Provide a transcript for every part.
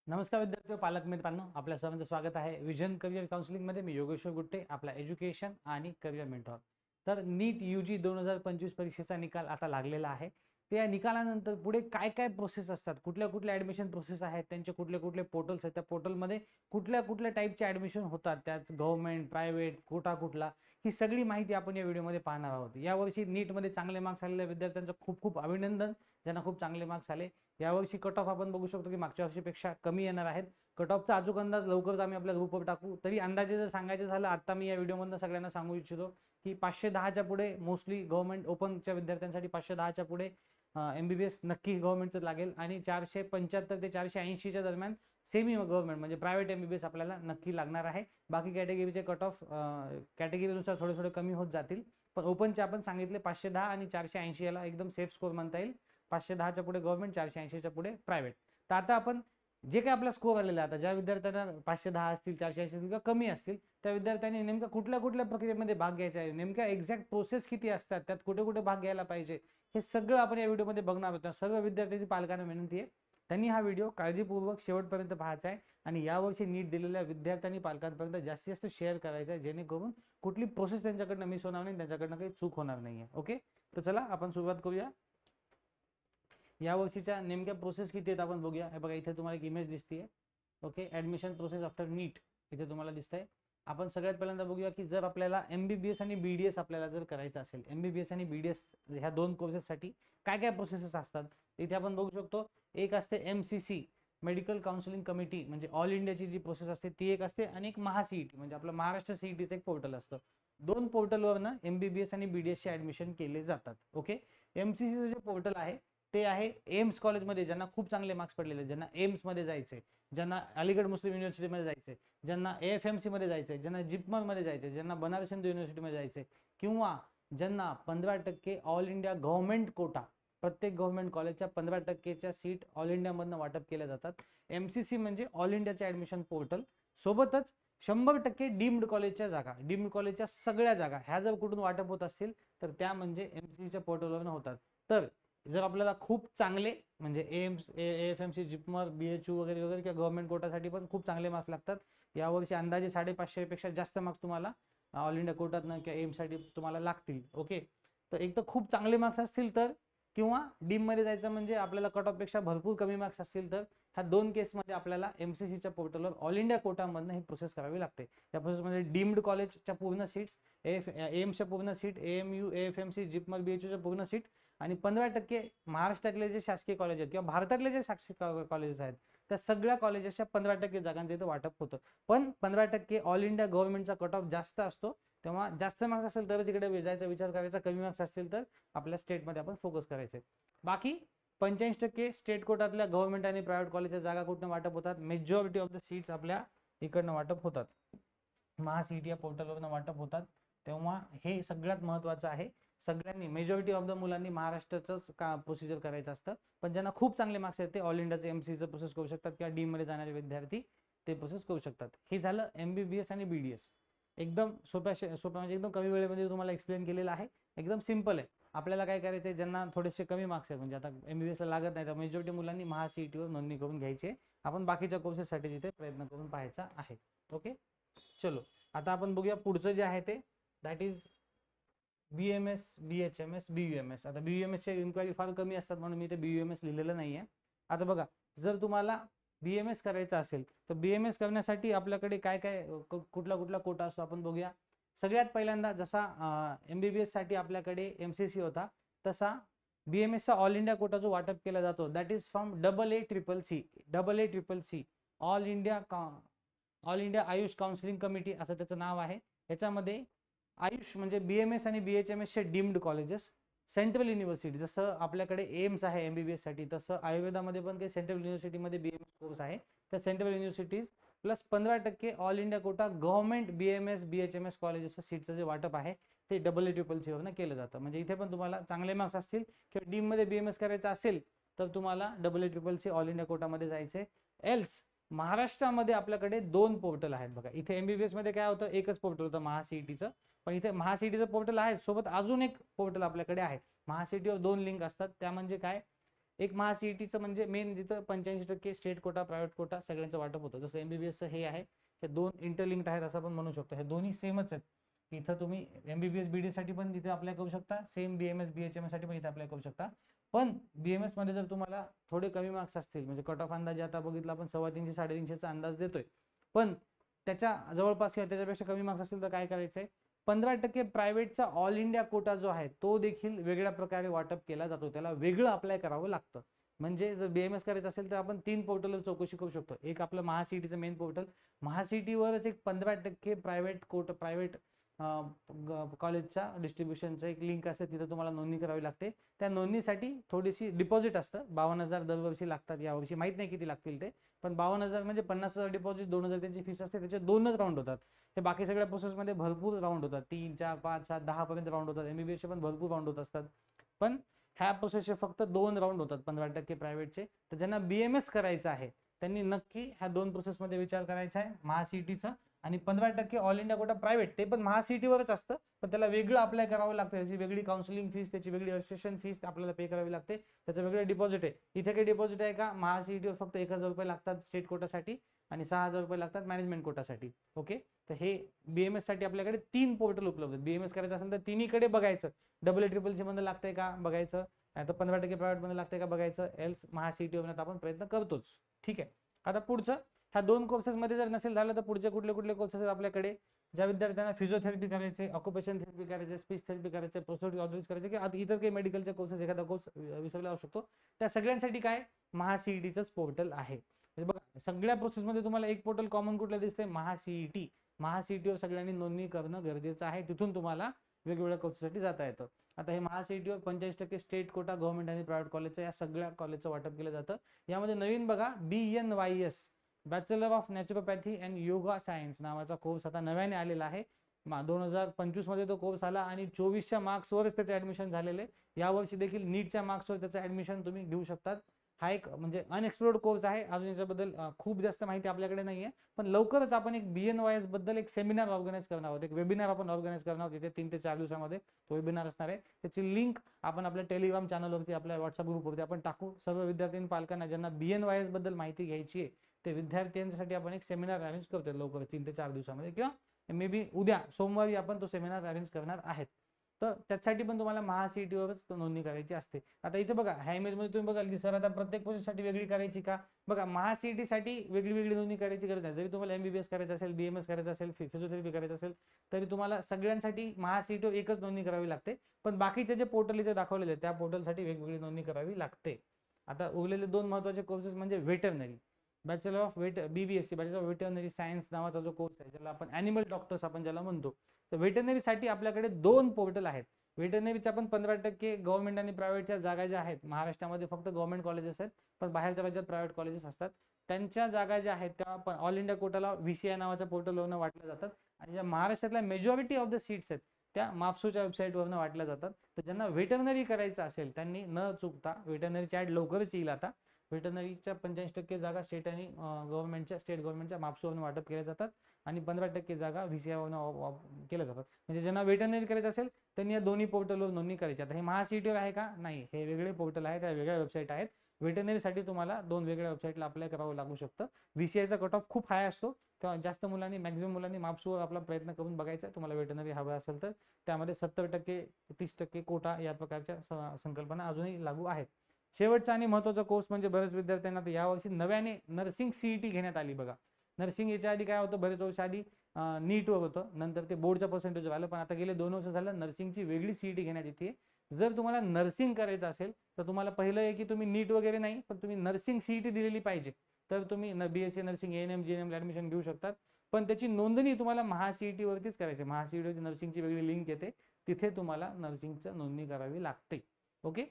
नमस्कार विद्यार्थी व पालक मित्रांनो, आपल्या सर्वांचं स्वागत आहे विजन करिअर काउन्सिलिंग मध्ये. मी योगेश्वर गुट्टे, आपला एज्युकेशन आणि करिअर मेंटॉर. तर नीट UG 2025 परीक्षेचा निकाल आता लागलेला आहे. त्या निकालानंतर पुढे काय काय प्रोसेस असतात, कुठल्या कुठल्या ॲडमिशन प्रोसेस आहेत, त्यांचे कुठले कुठले पोर्टल्स आहेत, त्या पोर्टलमध्ये कुठल्या कुठल्या टाईपचे ॲडमिशन होतात, त्यात गव्हर्नमेंट, प्रायव्हेट, कोटा कुठला, ही सगळी माहिती आपण या व्हिडिओमध्ये पाहणार आहोत. यावर्षी नीटमध्ये चांगले मार्क्स आलेल्या विद्यार्थ्यांचं खूप खूप अभिनंदन, ज्यांना खूप चांगले मार्क्स आले. यावर्षी कट ऑफ आपण बघू शकतो की मागच्या वर्षीपेक्षा कमी येणार आहेत. कट ऑफचा अचूक अंदाज लवकरच आम्ही आपल्या ग्रुपवर टाकू. तरी अंदाजे जर सांगायचं झालं, आता मी या व्हिडिओमधून सगळ्यांना सांगू इच्छितो की 510च्या पुढे मोस्टली गव्हर्नमेंट ओपनच्या विद्यार्थ्यांसाठी 510च्या पुढे MBBS नक्की गव्हर्नमेंटचं लागेल. आणि 475 ते 480च्या दरम्यान सेमी गव्हर्नमेंट म्हणजे प्रायव्हेट MBBS आपल्याला नक्की लागणार आहे. बाकी कॅटेगरीचे कट ऑफ कॅटेगरीनुसार थोडे थोडे कमी होत जातील, पण ओपनचे आपण सांगितले 510 आणि 480 याला एकदम सेफ स्कोर म्हणता येईल. 510च्या पुढे गव्हर्नमेंट, 480च्या पुढे प्रायव्हेट. तर आता आपण जे काही आपला स्कोर आलेला आहे, आता ज्या विद्यार्थ्यांना 510 असतील, 480 असतील किंवा कमी असतील, त्या विद्यार्थ्यांनी नेमका कुठल्या कुठल्या प्रक्रियेमध्ये भाग घ्यायचा आहे, नेमका एक्झॅक्ट प्रोसेस किती असतात, त्यात कुठे कुठे भाग घ्यायला पाहिजे, हे सगळं आपण या व्हिडिओमध्ये बघणार आहोत. सर्व विद्यार्थ्यांची पालकांना विनंती आहे, त्यांनी हा व्हिडिओ काळजीपूर्वक शेवटपर्यंत पाहायचा आहे आणि यावर्षी नीट दिलेल्या विद्यार्थ्यांनी पालकांपर्यंत जास्तीत जास्त शेअर करायचा आहे, जेणेकरून कुठली प्रोसेस त्यांच्याकडनं मिस होणार नाही, त्यांच्याकडनं काही चूक होणार नाही. ओके, तर चला आपण सुरुवात करूया. या वर्षीच्या नेमक्या प्रोसेस किती आहेत आपण बघूया. हे बघा, इथे तुम्हाला एक इमेज दिसते. ओके, ऍडमिशन प्रोसेस आफ्टर नीट इथे तुम्हाला दिसतंय. आपण सगळ्यात पहिल्यांदा बघूया की जर आपल्याला MBBS आणि BDS आपल्याला जर करायचं असेल, MBBS आणि BDS ह्या दोन कोर्सेससाठी काय काय प्रोसेसेस असतात इथे आपण बघू शकतो. एक असते MCC मेडिकल काउन्सिलिंग कमिटी, म्हणजे ऑल इंडियाची जी प्रोसेस असते ती एक असते, आणि एक महाCET म्हणजे आपलं महाराष्ट्र CETचं एक पोर्टल असतं. दोन पोर्टलवरनं MBBS आणि BDS चे ऍडमिशन केले जातात. ओके, MCCचं जे पोर्टल आहे ते आहे एम्स कॉलेजमध्ये, ज्यांना खूप चांगले मार्क्स पडलेले, ज्यांना एम्समध्ये जायचे, ज्यांना अलीगड मुस्लिम युनिव्हर्सिटीमध्ये जायचे, ज्यांना AFMC मध्ये जायचे, ज्यांना जिपमर मध्ये जायचे, ज्यांना बनारस हिंदू युनिव्हर्सिटीमध्ये जायचे, किंवा ज्यांना 15% ऑल इंडिया गव्हर्नमेंट कोटा, प्रत्येक गव्हर्नमेंट कॉलेजच्या 15%च्या सीट ऑल इंडियामधनं वाटप केल्या जातात. MCC म्हणजे ऑल इंडियाचे ऍडमिशन पोर्टल. सोबतच 100% डीम्ड कॉलेजच्या जागा, डीम्ड कॉलेजच्या सगळ्या जागा ह्या जर कुठून वाटप होत असतील तर त्या म्हणजे MCCच्या पोर्टलवरून होतात. तर जर आपल्याला खूप चांगले म्हणजे एम्स, AFMC, जिपमर, BHU वगैरे वगैरे किंवा गव्हर्नमेंट कोटासाठी पण खूप चांगले मार्क्स लागतात. यावर्षी अंदाजे 550 पेक्षा जास्त मार्क्स तुम्हाला ऑल इंडिया कोटातनं किंवा एम्ससाठी तुम्हाला लागतील. ओके, तर एक तर खूप चांगले मार्क्स असतील तर, किंवा डीम मध्ये जायचं म्हणजे आपल्याला कट ऑफ पेक्षा भरपूर कमी मार्क्स असतील तर, ह्या दोन केसमध्ये आपल्याला MCCच्या पोर्टलवर ऑल इंडिया कोटामधनं ही प्रोसेस करावी लागते. या प्रोसेसमध्ये डीम्ड कॉलेजच्या पूर्ण सीट्स, एम्सच्या पूर्ण सीट, AMU, AFMC, जिपमर, BHUच्या पूर्ण सीट, आणि 15% महाराष्ट्रातले जे शासकीय कॉलेज आहेत किंवा भारतातले जे शासकीय कॉलेजेस आहेत त्या सगळ्या कॉलेजेसच्या 15% जागांचं इथं वाटप होतं. पण 15% ऑल इंडिया गव्हर्नमेंटचा कट ऑफ जास्त असतो, तेव्हा जास्त मार्क्स असेल तरच इकडे जायचा विचार करायचा, कमी मार्क्स असतील तर आपल्या स्टेटमध्ये आपण फोकस करायचे. बाकी 85% स्टेट कोटातल्या गव्हर्नमेंट आणि प्रायव्हेट कॉलेजच्या जागा कुठनं वाटप होतात, मेजॉरिटी ऑफ द सीट्स आपल्या इकडनं वाटप होतात, महाCET या पोर्टलवरनं वाटप होतात. तेव्हा हे सगळ्यात महत्त्वाचं आहे. सगळ्यांनी, मेजॉरिटी ऑफ द मुलांनी महाराष्ट्राचंच का प्रोसिजर करायचं असतं, पण ज्यांना खूप चांगले मार्क्स आहेत ते ऑल इंडियाचं MCचं प्रोसेस करू शकतात, किंवा डीम मध्ये जाणारे विद्यार्थी ते प्रोसेस करू शकतात. हे झालं MBBS आणि BDS. एकदम सोप्या म्हणजे एकदम कमी वेळेमध्ये तुम्हाला एक्सप्लेन केलेलं आहे. एकदम सिंपल आहे. आपल्याला काय करायचं आहे, ज्यांना थोडेसे कमी मार्क्स आहेत म्हणजे आता MBBS ला लागत नाही तर मेजॉरिटी मुलांनी महाCET वर नोंदणी करून घ्यायची. आपण बाकीच्या कोर्सेससाठी तिथे प्रयत्न करून पाहायचा आहे. ओके, चलो आता आपण बघूया पुढचं जे आहे ते, that is BMS, BHMS, BUMS. आता BUMS चे इन्क्वायरी फार कमी असतात म्हणून मी ते BUMS लिहिलेलं नाहीये. आता बघा, जर तुम्हाला BMS करायचं असेल तर BMS करण्यासाठी आपल्याकडे काय काय कुठला कुठला कोटा असतो आपण बघूया. सगळ्यात पहिल्यांदा जसा MBBS साठी आपल्याकडे MCC होता, तसा BMS चा ऑल इंडिया कोटा जो वाटप केला जातो that is from AACCC, all India Ayush counselling committee असं त्याचं नाव आहे. याच्यामध्ये आयुष म्हणजे BMS आणि BHMS चे डीम्ड कॉलेजेस, सेंट्रल युनिव्हर्सिटी, जसं आपल्याकडे एम्स आहे MBBS साठी, तसं आयुर्वेदामध्ये पण काही सेंट्रल युनिव्हर्सिटीमध्ये BMS कोर्स आहे. त्या central universities plus 15% all India quota government BMS BHMS colleges सीटचं जे वाटप आहे ते AACCC वरनं केलं जातं. म्हणजे इथे पण तुम्हाला चांगले मार्क्स असतील किंवा डीम मध्ये BMS करायचं असेल तर तुम्हाला AACCC ऑल इंडिया कोटामध्ये जायचे. एल्स महाराष्ट्रामध्ये आपल्याकडे दोन पोर्टल आहेत. बघा, इथे MBBS मध्ये काय होतं, एकच पोर्टल होतं महाCETचं, पण इथे महाCETचं पोर्टल आहे, सोबत अजून एक पोर्टल आपल्याकडे आहे. महाCET वर दोन लिंक असतात, त्या म्हणजे काय, एक महासीईटीचं म्हणजे मेन जिथं 85% स्टेट कोटा प्रायव्हेट कोटा सगळ्यांचं वाटप होतं. जसं एमबीबीएसचं हे आहे, हे दोन इंटरलिंक्ड आहेत असं आपण म्हणू शकतो. हे दोन्ही सेमच आहेत. इथं तुम्ही एमबीबीएस बीडी साठी पण इथे अप्लाय करू शकता, सेम बीएमएस बीएचएमएस साठी पण इथे अप्लाय करू शकता. पण बीएमएस मध्ये जर तुम्हाला थोडे कमी मार्क्स असतील, म्हणजे कट ऑफ अंदाजे आता बघितला आपण 350 350चा अंदाज देतोय, पण त्याच्या जवळपास किंवा त्याच्यापेक्षा कमी मार्क्स असतील तर काय करायचंय, 15% प्रायव्हेटचा ऑल इंडिया कोटा जो आहे तो देखील वेगळ्या प्रकारे वाटप केला जातो, त्याला वेगळं अप्लाय करावं लागतं. म्हणजे जर बीएमएस करायचं असेल तर आपण 3 पोर्टलवर चौकशी करू शकतो. एक आपलं महासीईटीचं मेन पोर्टल, महासीईटीवरच एक 15% प्रायव्हेट प्रायव्हेट कॉलेजच्या डिस्ट्रीब्युशनचं एक लिंक असते, तिथं तुम्हाला नोंदणी करावी लागते. त्या नोंदणीसाठी थोडीशी डिपॉझिट असतं, 52,000 दरवर्षी लागतात. यावर्षी माहित नाही किती लागतील ते, पण 52,000 म्हणजे 50,000 डिपॉझिट, 2,000 त्यांची फीस असते. त्याचे 2च राऊंड होतात. ते बाकी सगळ्या प्रोसेसमध्ये भरपूर राऊंड होतात, 3 4 5 7 10 पर्यंत राऊंड होतात. एमबीबीएसचे पण भरपूर राऊंड होत असतात, पण ह्या प्रोसेसचे फक्त 2 राऊंड होतात 15% प्रायव्हेटचे. तर ज्यांना बीएमएस करायचं आहे त्यांनी नक्की ह्या 2 प्रोसेसमध्ये विचार करायचा आहे, महासीईटीचं आणि 15% ऑल इंडिया कोटा प्रायव्हेट, ते पण महासीईटीवरच असतं, पण त्याला वेगळं अप्लाय करावं लागतं. त्याची वेगळी काउन्सिलिंग फीस, त्याची वेगळी रजिस्ट्रेशन फीस आपल्याला पे करावी लागते, त्याचं वेगळं डिपॉझिट आहे. इथे काही डिपॉझिट आहे का? महासीईटीवर फक्त 1,000 रुपये लागतात स्टेट कोटासाठी आणि 6,000 रुपये लागतात मॅनेजमेंट कोटासाठी. ओके, तर हे बीएमएस साठी आपल्याकडे 3 पोर्टल उपलब्ध आहेत. बीएमएस करायचं असेल तर तिन्हीकडे बघायचं, AA-CCC मध्ये लागतंय का बघायचं, नाहीतर 15% प्रायव्हेट मध्ये लागतंय का बघायचं, एल्स महासीईटीवर आपण प्रयत्न करतोच. ठीक आहे, आता पुढचं, ह्या 2 कोर्सेसमध्ये जर नसेल झालं तर पुढचे कुठले कुठले कोर्सेस आहेत आपल्याकडे? ज्या विद्यार्थ्यांना फिजिओथेरपी करायचे, ऑक्युपेशन थेरपी करायचे, स्पीच थेरपी करायचे, प्रोस्थेटिक ऑर्थोटिक्स करायचे, किंवा इतर काही मेडिकलचे कोर्सेस, एखादा कोर्स विसरला असू शकतो, त्या सगळ्यांसाठी काय महासीईटीचंच पोर्टल आहे. म्हणजे बघा, सगळ्या प्रोसेसमध्ये तुम्हाला एक पोर्टल कॉमन कुठलं दिसतंय? महासीईटी. महासीईटीवर सगळ्यांनी नोंदणी करणं गरजेचं आहे, तिथून तुम्हाला वेगवेगळ्या कोर्ससाठी जाता येतं. आता हे महासीईटीवर 45% स्टेट कोटा, गव्हर्नमेंट आणि प्रायव्हेट कॉलेजचं, या सगळ्या कॉलेजचं वाटप केलं जातं. यामध्ये नवीन बघा, BNYS bachelor of naturopathy and yoga science नावाचा कोर्स आता नव्याने आलेला आहे. 2025 मध्ये तो कोर्स आला आणि 24च्या मार्क्सवरच त्याचं ऍडमिशन झालेलं आहे. यावर्षी देखील नीटच्या मार्क्सवर त्याचं ऍडमिशन तुम्ही घेऊ शकतात. हा एक म्हणजे अनएक्सप्लोर्ड कोर्स आहे, अजून याच्याबद्दल खूप जास्त माहिती आपल्याकडे नाहीये, पण लवकरच आपण एक BNYS बद्दल एक सेमिनार ऑर्गनाईज करणार आहोत, एक वेबिनार आपण ऑर्गनाईज करणार आहोत. तिथे 3 ते 4 दिवसामध्ये तो वेबिनार असणार आहे. त्याची लिंक आपण आपल्या टेलिग्राम चॅनलवरती, आपल्या व्हॉट्सअप ग्रुपवरती आपण टाकू. सर्व विद्यार्थी पालकांना ज्यांना BNYS बद्दल माहिती घ्यायची आहे ते विद्यार्थ्यांसाठी आपण एक सेमिनार अरेंज करतोय लवकर 3 ते 4 दिवसामध्ये, किंवा मे बी उद्या सोमवारी आपण तो सेमिनार अरेंज करणार आहेत. तर त्यासाठी पण तुम्हाला महासीईटीवरच नोंदणी करायची असते. आता इथे बघा, ह्या इमेजमध्ये तुम्ही बघाल की सर आता प्रत्येक प्रोसेससाठी वेगळी करायची का? बघा, महासीईटीसाठी वेगळी वेगळी नोंदणी करायची गरज नाही. जरी तुम्हाला एमबीबीएस करायचं असेल, बीएमएस करायचं असेल, फिजिओथेरपी करायचं असेल, तरी तुम्हाला सगळ्यांसाठी महासीईटीवर एकच नोंदणी करावी लागते. पण बाकीचे जे पोर्टल इथे दाखवलेले त्या पोर्टलसाठी वेगवेगळी नोंदणी करावी लागते. आता उरलेले 2 महत्त्वाचे कोर्सेस म्हणजे veterinary, bachelor of BVSC bachelor of veterinary science नावाचा जो कोर्स आहे, ज्याला आपण ॲनिमल डॉक्टर्स आपण ज्याला म्हणतो. तर व्हेटरनरीसाठी आपल्याकडे 2 पोर्टल आहेत. व्हेटरनरीच्या पण 15% गव्हर्नमेंट आणि प्रायव्हेटच्या जागा ज्या आहेत, महाराष्ट्रामध्ये फक्त गव्हर्नमेंट कॉलेजेस आहेत, पण बाहेरच्या राज्यात प्रायव्हेट कॉलेजेस असतात. त्यांच्या जागा ज्या आहेत त्या पण ऑल इंडिया कोटाला VCI नावाच्या पोर्टलवरून वाटल्या जातात, आणि ज्या महाराष्ट्रातल्या मेजॉरिटी ऑफ द सीट्स आहेत त्या मापसूच्या वेबसाईटवरून वाटल्या जातात. तर ज्यांना व्हेटरनरी करायचं असेल त्यांनी न चुकता, व्हेटरनरीची ॲड लवकरच येईल आता, व्हेटरनरीच्या 85% जागा स्टेट आणि स्टेट गव्हर्नमेंटच्या मापसूवरून वाटप केल्या जातात आणि 15% जागा VCI वरून केल्या जातात. म्हणजे ज्यांना व्हेटरनरी करायचं असेल त्यांनी या दोन्ही पोर्टलवर नोंदणी करायची. आता हे महासीईटीवर आहे का? नाही, हे वेगळे पोर्टल आहेत, त्या वेगळ्या वेबसाईट आहेत. व्हेटरनरीसाठी तुम्हाला 2 वेगळ्या वेबसाईटला अप्लाय करावं लागू शकतं. VCIचा कट ऑफ खूप हाय असतो, तेव्हा जास्त मुलांनी, मॅक्झिमम मुलांनी मापसूवर आपला प्रयत्न करून बघायचा. तुम्हाला व्हेटरनरी हवं असेल तर त्यामध्ये 70% 30% कोटा या प्रकारच्या संकल्पना अजूनही लागू आहेत. शेवटचा आणि महत्त्वाचा कोर्स म्हणजे बरेच विद्यार्थ्यांना यावर्षी नव्याने नर्सिंग CET घेण्यात आली. बघा, नर्सिंग याच्या आधी काय होतं, बरेच वर्ष आधी नीटवर होतं, नंतर ते बोर्डच्या पर्सेंटेजवर आलं, पण आता गेले 2 वर्ष झालं नर्सिंगची वेगळी CET घेण्यात येते. जर तुम्हाला नर्सिंग करायचं असेल तर तुम्हाला पहिलं आहे की तुम्ही नीट वगैरे नाही, पण तुम्ही नर्सिंग CET दिलेली पाहिजे, तर तुम्ही BSc nursing ANM GNM admission घेऊ शकतात. पण त्याची नोंदणी तुम्हाला महासीईटी वरतीच करायची. महासीईटी नर्सिंगची वेगळी लिंक येते, तिथे तुम्हाला नर्सिंगचं नोंदणी करावी लागते. ओके,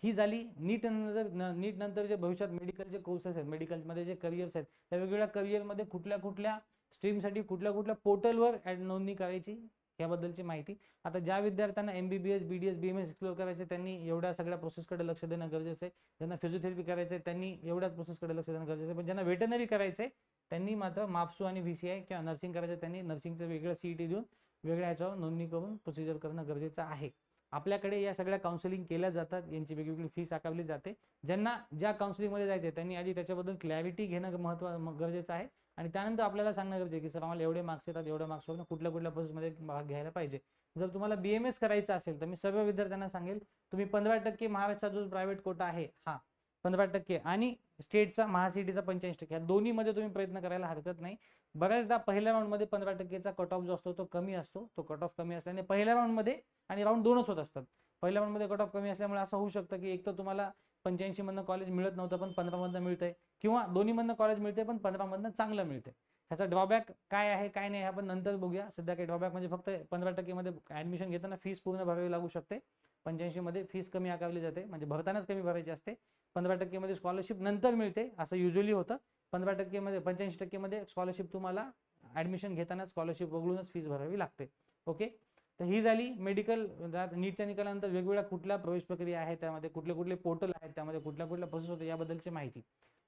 ही झाली नीट नंतर जे भविष्यात मेडिकलचे कोर्सेस आहेत, मेडिकलमध्ये जे करिअर्स आहेत, त्या वेगवेगळ्या करिअरमध्ये कुठल्या कुठल्या स्ट्रीमसाठी कुठल्या कुठल्या पोर्टलवर नोंदणी करायची याबद्दलची माहिती. आता ज्या विद्यार्थ्यांना MBBS BDS BMS एक्सप्लोर करायचे त्यांनी एवढ्या सगळ्या प्रोसेसकडे लक्ष देणं गरजेचं आहे. ज्यांना फिजिओथेरपी करायचं आहे त्यांनी एवढ्याच प्रोसेसकडे लक्ष देणं गरजेचं आहे. पण ज्यांना व्हेटरनरी करायचं आहे त्यांनी मात्र मापसू आणि VCI किंवा नर्सिंग करायचं त्यांनी नर्सिंगचं वेगळं CET देऊन वेगळ्या ह्याच्यावर नोंदणी करून प्रोसिजर करणं गरजेचं आहे. आपल्याकडे या सगळ्या काउन्सिलिंग केल्या जातात, यांची वेगवेगळी फीस आकारली जाते. ज्यांना ज्या काउन्सिलिंगमध्ये जायचे त्यांनी आधी त्याच्याबद्दल क्लॅरिटी घेणं गरजेचं आहे आणि त्यानंतर आपल्याला सांगणं गरजेचं आहे की सर आम्हाला एवढे मार्क्स येतात, एवढ्या मार्क्सवरून कुठल्या कुठल्या प्रोसेसमध्ये भाग घ्यायला पाहिजे. जर तुम्हाला BMS करायचं असेल तर मी सर्व विद्यार्थ्यांना सांगेल तुम्ही 15% महाराष्ट्राचा जो प्रायव्हेट कोटा आहे हा 15% आणि स्टेटचा महासिटीचा 85% या दोन्हीमध्ये तुम्ही प्रयत्न करायला हरकत नाही. बऱ्याचदा पहिल्या राऊंडमध्ये 15%चा कट ऑफ जो असतो तो कमी असतो. तो कट ऑफ कमी असल्याने पहिल्या राऊंडमध्ये आणि राऊंड 2च होत असतात. पहिल्या राऊंडमध्ये कट ऑफ कमी असल्यामुळे असं होऊ शकतं की एक तर तुम्हाला 85 मधनं कॉलेज मिळत नव्हतं पण 15 मधनं मिळतंय, किंवा दोन्ही मधनं कॉलेज मिळते पण 15 मधनं चांगलं मिळते. ह्याचा ड्रॉबॅक काय आहे काय नाही आपण नंतर बघूया. सध्या काही ड्रॉबॅक म्हणजे फक्त 15% मध्ये ऍडमिशन घेताना फीस पूर्ण भरावी लागू शकते. 85 मध्ये फीस कमी आकारली जाते, म्हणजे भरतानाच कमी भरायची असते. 15% मध्ये स्कॉलरशिप नंतर मिळते असं युजली होतं. 15% मध्ये 85% मध्ये स्कॉलरशिप तुम्हाला ऍडमिशन घेताना स्कॉलरशिप वगळूनच फीस भरावी लागते. ओके, तर ही झाली मेडिकल नीटच्या निकालानंतर वेगवेगळ्या कुठल्या प्रवेश प्रक्रिया आहेत, त्यामध्ये कुठले कुठले पोर्टल आहेत, त्यामध्ये कुठल्या कुठल्या प्रोसेस होते याबद्दलची माहिती.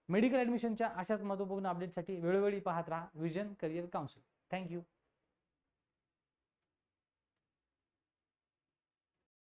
मेडिकल ऍडमिशनच्या अशाच महत्त्वपूर्ण अपडेटसाठी वेळोवेळी पाहत राहा विजन करिअर काउन्सिल. थँक्यू.